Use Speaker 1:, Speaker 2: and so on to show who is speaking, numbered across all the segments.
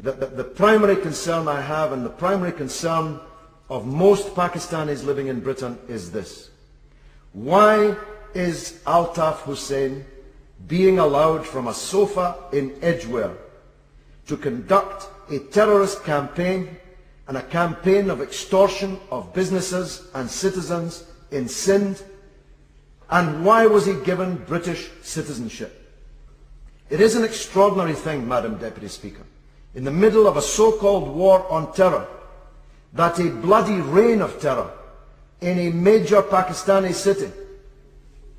Speaker 1: The primary concern I have, and the primary concern of most Pakistanis living in Britain, is this. Why is Altaf Hussain being allowed from a sofa in Edgware to conduct a terrorist campaign and a campaign of extortion of businesses and citizens in Sindh? And why was he given British citizenship? It is an extraordinary thing, Madam Deputy Speaker, in the middle of a so-called war on terror, that a bloody reign of terror in a major Pakistani city,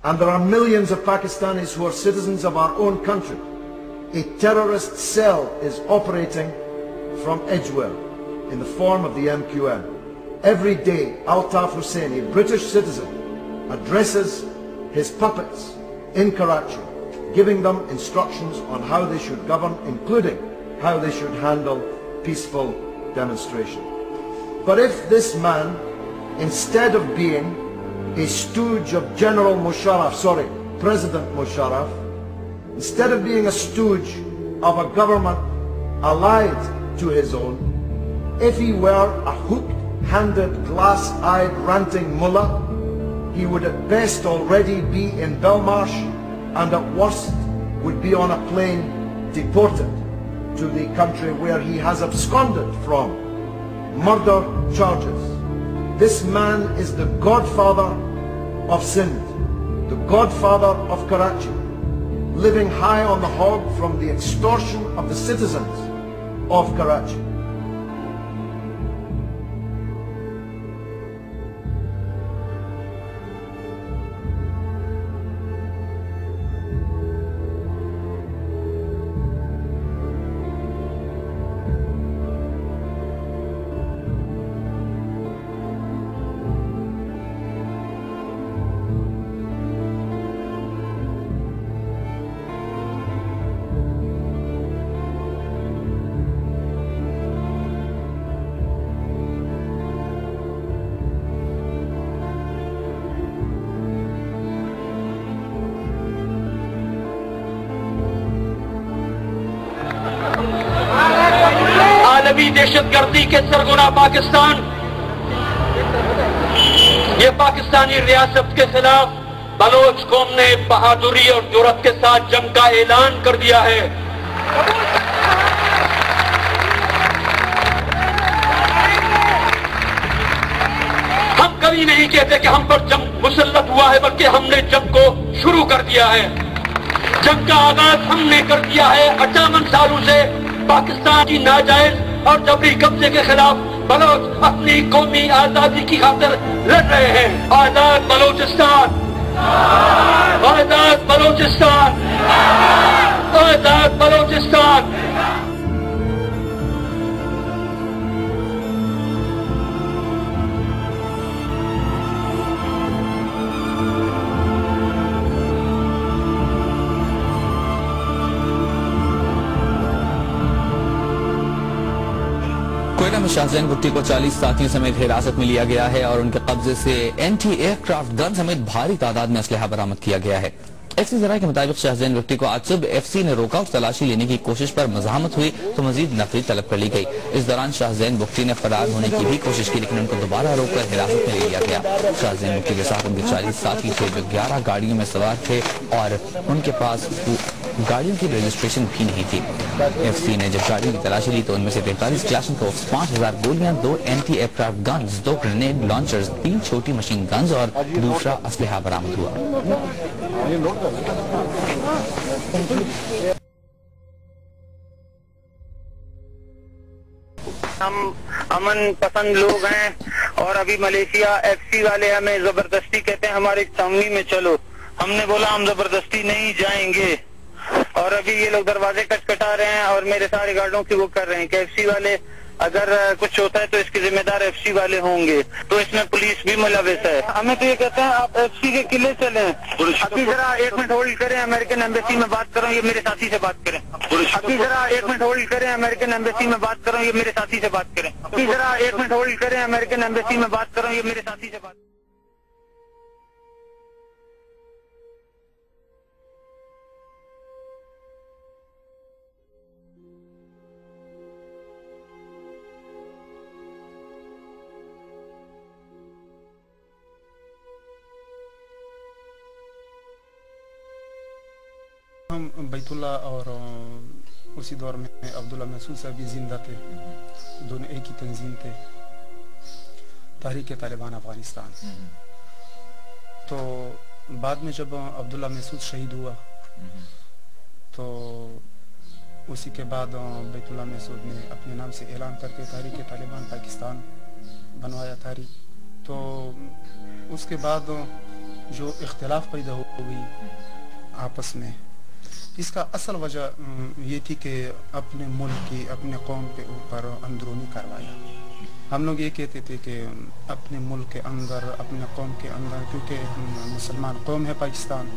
Speaker 1: and there are millions of Pakistanis who are citizens of our own country, a terrorist cell is operating from Edgware in the form of the MQM. Every day, Altaf Hussain, a British citizen, addresses his puppets in Karachi, giving them instructions on how they should govern, including how they should handle peaceful demonstration. But if this man, instead of being a stooge of President Musharraf, instead of being a stooge of a government allied to his own, if he were a hook-handed, glass-eyed, ranting mullah, he would at best already be in Belmarsh, and at worst would be on a plane deported to the country where he has absconded from murder charges. This man is the godfather of Sindh, the godfather of Karachi, living high on the hog from the extortion of the citizens of Karachi.
Speaker 2: दहशतगर्दी के सरगना पाकिस्तान, ये पाकिस्तानी रियासत के खिलाफ Bloch कौम ने बहादुरी और जुर्रत के साथ जंग का ऐलान कर दिया है। हम कभी नहीं कहते कि हम पर जंग मुसल्लत हुआ है, बल्कि हमने जंग को शुरू कर दिया है। जंग का आगाज हमने कर दिया है। 58 सालों से पाकिस्तान की नाजायज और जबरी कब्जे के खिलाफ बलोच अपनी कौमी आजादी की खातिर लड़ रहे हैं। आजाद बलोचिस्तान, आजाद बलोचिस्तान, आजाद बलोचिस्तान।
Speaker 3: कोयटा में शाहजैन भुट्टी को 40 साथियों समेत हिरासत में लिया गया है और उनके कब्जे से एंटी एयरक्राफ्ट गन समेत भारी तादाद में असलहा बरामद किया गया है। एफसी जराये के मुताबिक शाहजैन भुट्टी को आज सुबह एफसी ने रोका और तलाशी लेने की कोशिश पर मजामत हुई तो मजीद नफरी तलब कर ली गई। इस दौरान शाहजैन भुट्टी ने फरार होने की भी कोशिश की, लेकिन उनको दोबारा रोककर हिरासत में ले लिया गया। शाहजैन भुट्टी के साथ उनके 40 साथी थे जो 11 गाड़ियों में सवार थे और उनके पास गाड़ियों की रजिस्ट्रेशन भी नहीं थी। एफसी ने जब गाड़ियों की तलाशी ली तो उनमें से 43 क्लाशनकोव्स, 5000 गोलियां, 2 anti aircraft guns, 2 grenade launchers, 3 छोटी मशीन गन्स और दूसरा असलहा बरामद हुआ।
Speaker 4: हम अमन पसंद लोग हैं और अभी मलेशिया एफसी वाले हमें जबरदस्ती कहते हैं हमारे छावनी में चलो। हमने बोला हम जबरदस्ती नहीं जाएंगे और अभी ये लोग दरवाजे खटखटा रहे हैं और मेरे सारे गार्डों की वो कर रहे हैं कि एफसी वाले अगर कुछ होता है तो इसके जिम्मेदार एफसी वाले होंगे, तो इसमें पुलिस भी मुलविस है। हमें तो ये कहते हैं आप एफसी के किले चलें। अभी जरा 1 मिनट होल्ड करें, अमेरिकन एम्बेसी में बात करूं, ये मेरे साथी से बात करें। अभी जरा 1 मिनट होल्ड करें, अमेरिकन एम्बेसी में बात करूं, ये मेरे साथी से बात करें। अभी जरा 1 मिनट होल्ड करें, अमेरिकन एम्बेसी में बात करूं, ये मेरे साथी से बात।
Speaker 5: बैतुल्ला और उसी दौर में अब्दुल्ला महसूद साहब भी जिंदा थे, दोनों एक ही तंजीम थे, तहरीक तालिबान अफगानिस्तान। तो बाद में जब अब्दुल्ला महसूद शहीद हुआ तो उसी के बाद बैतुल्ला महसूद ने अपने नाम से ऐलान करके तहरीक तालिबान पाकिस्तान बनवाया तहरीक। तो उसके बाद जो इख्तिलाफ पैदा हो गई आपस में, इसका असल वजह ये थी कि अपने मुल्क की, अपने कौम के ऊपर अंदरूनी कार्रवाई। हम लोग ये कहते थे कि अपने मुल्क के अंदर, अपने कौम के अंदर, क्योंकि मुसलमान कौम है पाकिस्तान,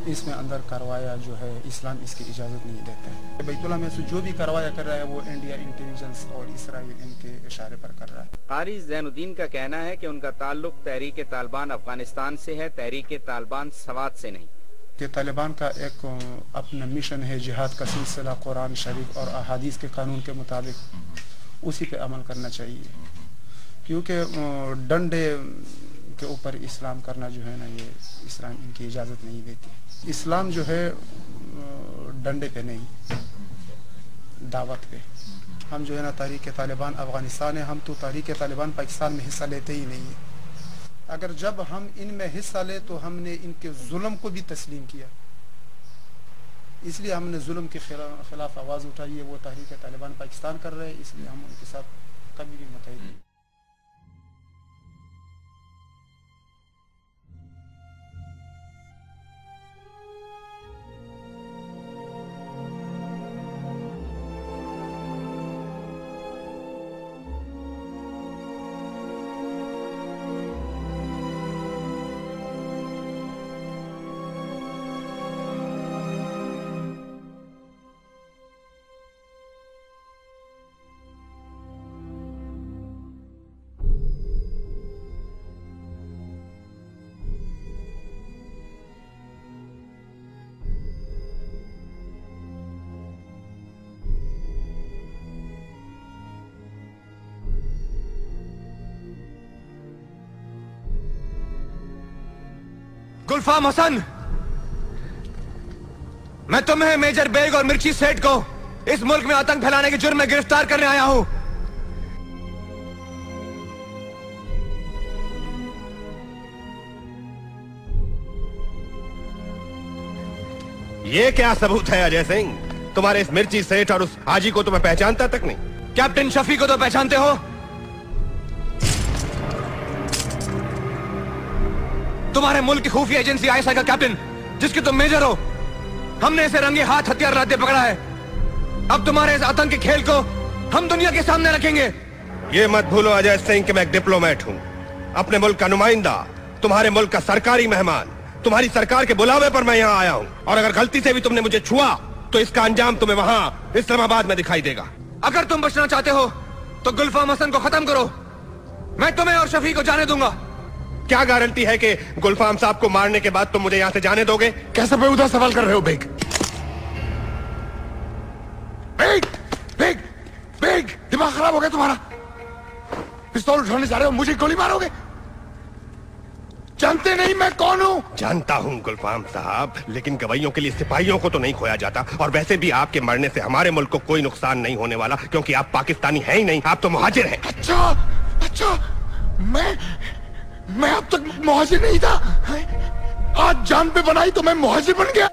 Speaker 5: इसमें अंदर कार्रवाया जो है इस्लाम इसकी इजाज़त नहीं देता है। बैतुल्ला में से जो भी कार्रवाया कर रहा है वो इंडिया इंटेलिजेंस और इसराइल इनके इशारे पर कर रहा है।
Speaker 6: कारी ज़ैनुद्दीन का कहना है कि उनका ताल्लुक तहरीक तालिबान अफगानिस्तान से है, तहरीक तालिबान सवाद से नहीं।
Speaker 5: कि तालिबान का एक अपना मिशन है, जिहाद का सिलसिला कुरान शरीफ और अहादीस के कानून के मुताबिक उसी पे अमल करना चाहिए, क्योंकि डंडे के ऊपर इस्लाम करना जो है ना, ये इस्लाम इनकी इजाज़त नहीं देती। इस्लाम जो है डंडे पे नहीं, दावत पे। हम जो है ना तहरीक तालिबान अफगानिस्तान है, हम तो तहरीक तालिबान पाकिस्तान में हिस्सा लेते ही नहीं है। अगर जब हम इनमें हिस्सा ले तो हमने इनके जुल्म को भी तस्लीम किया, इसलिए हमने जुल्म के खिलाफ आवाज़ उठाई है। वो तहरीक तालिबान पाकिस्तान कर रहे हैं, इसलिए हम उनके साथ कभी भी मुतहद नहीं।
Speaker 7: गुलफाम हसन, मैं तुम्हें, मेजर बेग और मिर्ची सेठ को इस मुल्क में आतंक फैलाने के जुर्म में गिरफ्तार करने आया हूं।
Speaker 8: ये क्या सबूत है अजय सिंह? तुम्हारे इस मिर्ची सेठ और उस हाजी को तो मैं पहचानता तक नहीं।
Speaker 7: कैप्टन शफी को तो पहचानते हो? तुम्हारे मुल्क की खुफिया एजेंसी आईएसआई का कैप्टन, जिसके तुम मेजर हो। हमने इसे रंगे हाथ हथियार लाते पकड़ा है। अब तुम्हारे इस आतंकी खेल को हम दुनिया के सामने रखेंगे।
Speaker 8: ये मत भूलो अजय सिंह कि मैं एक डिप्लोमेट हूं, अपने मुल्क का नुमाइंदा, तुम्हारे मुल्क का सरकारी मेहमान। तुम्हारी सरकार के बुलावे पर मैं यहाँ आया हूँ, और अगर गलती से भी तुमने मुझे छुआ तो इसका अंजाम तुम्हें वहाँ इस्लामाबाद में दिखाई देगा।
Speaker 7: अगर तुम बचना चाहते हो तो गुलफाम हसन को खत्म करो, मैं तुम्हें और शफी को जाने दूंगा।
Speaker 8: क्या गारंटी है कि गुलफाम साहब को मारने के बाद तुम मुझे यहाँ से जाने दोगे?
Speaker 9: कैसा बेहुदा सवाल कर रहे हो बेग? बेग, बेग, बेग, दिमाग खराब हो गया तुम्हारा? पिस्तौल उठाने जा रहे हो, मुझे गोली मारोगे? जानते नहीं मैं कौन हूं?
Speaker 8: जानता हूं गुलफाम साहब, लेकिन गवाइयों के लिए सिपाहियों को तो नहीं खोया जाता। और वैसे भी आपके मरने से हमारे मुल्क को कोई नुकसान नहीं होने वाला, क्योंकि आप पाकिस्तानी हैं ही नहीं, आप तो मुहाजिर हैं।
Speaker 9: अच्छा, अच्छा, मैं अब तक मुहाजिर नहीं था, आज जान पे बनाई तो मैं मुहाजिर बन गया।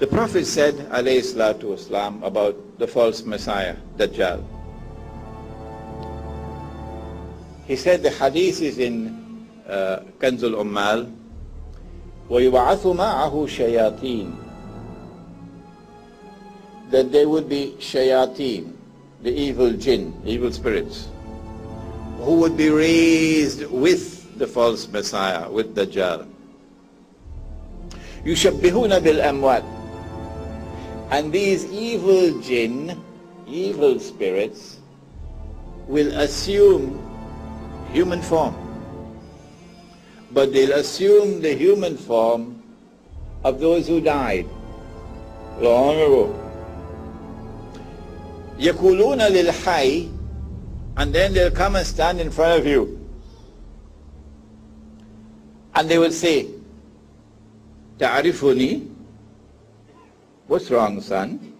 Speaker 10: The Prophet said, alayhi salatu wasalam, about the false Messiah, Dajjal. He said, the hadith is in Kanzul Ummal, وَيُبْعَثُ مَعَهُ شَيَاطِينَ, that there would be shayateen, the evil jinn, evil spirits, who would be raised with the false Messiah, with Dajjal. يُشَبِّهُونَ بِالْأَمْوَاتِ, and these evil jinn, evil spirits, will assume human form. But they'll assume the human form of those who died long ago. يَقُولُونَ لِلْحَيِّ, and then they'll come and stand in front of you. And they will say, "Ta'arifuni?" What's wrong, son?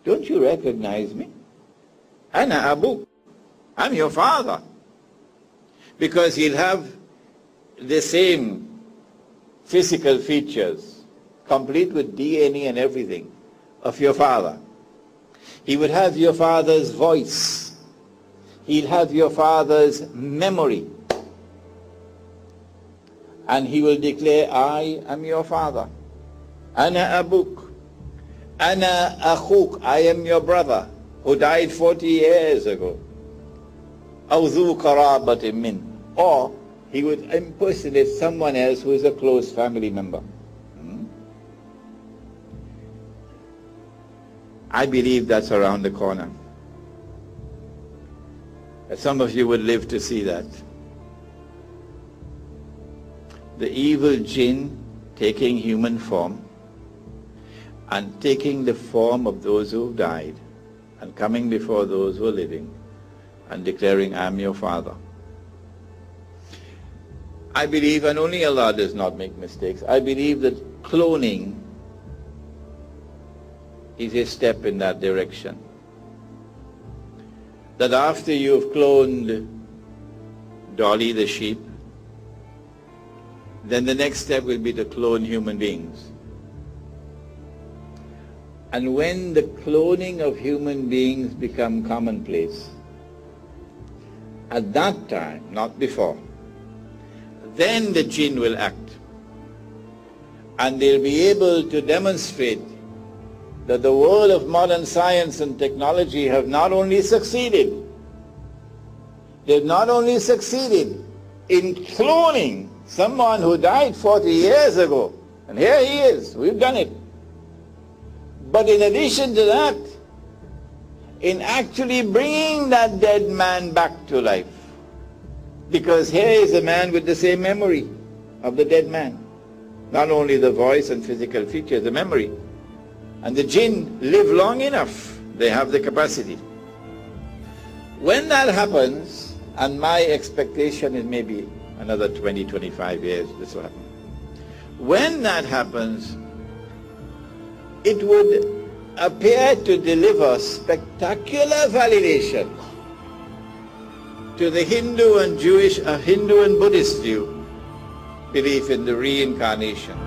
Speaker 10: Don't you recognize me? Ana Abu. I'm your father. Because he'll have the same physical features, complete with DNA and everything, of your father. He would have your father's voice. He'll have your father's memory. And he will declare, "I am your father. Ana Abuk. Ana Akhuk. I am your brother who died 40 years ago. Aw dhu qarabatin min." Or he would impersonate someone else who is a close family member. I believe that's around the corner. Some of you would live to see that. The evil jinn taking human form and taking the form of those who died and coming before those who are living and declaring, "I'm your father." I believe, and only Allah does not make mistakes, I believe that cloning is a step in that direction. That after you've cloned Dolly the sheep, then the next step will be to clone human beings. And when the cloning of human beings become commonplace, at that time, not before, then the jinn will act. And they'll be able to demonstrate that the world of modern science and technology have not only succeeded, they've not only succeeded in cloning someone who died 40 years ago, and here he is, we've done it. But in addition to that, in actually bringing that dead man back to life, because here is a man with the same memory of the dead man, not only the voice and physical features, the memory. And the jinn live long enough, they have the capacity. When that happens, and my expectation is maybe another 20, 25 years this will happen. When that happens, it would appear to deliver spectacular validation to the Hindu and Buddhist view, belief in the reincarnation.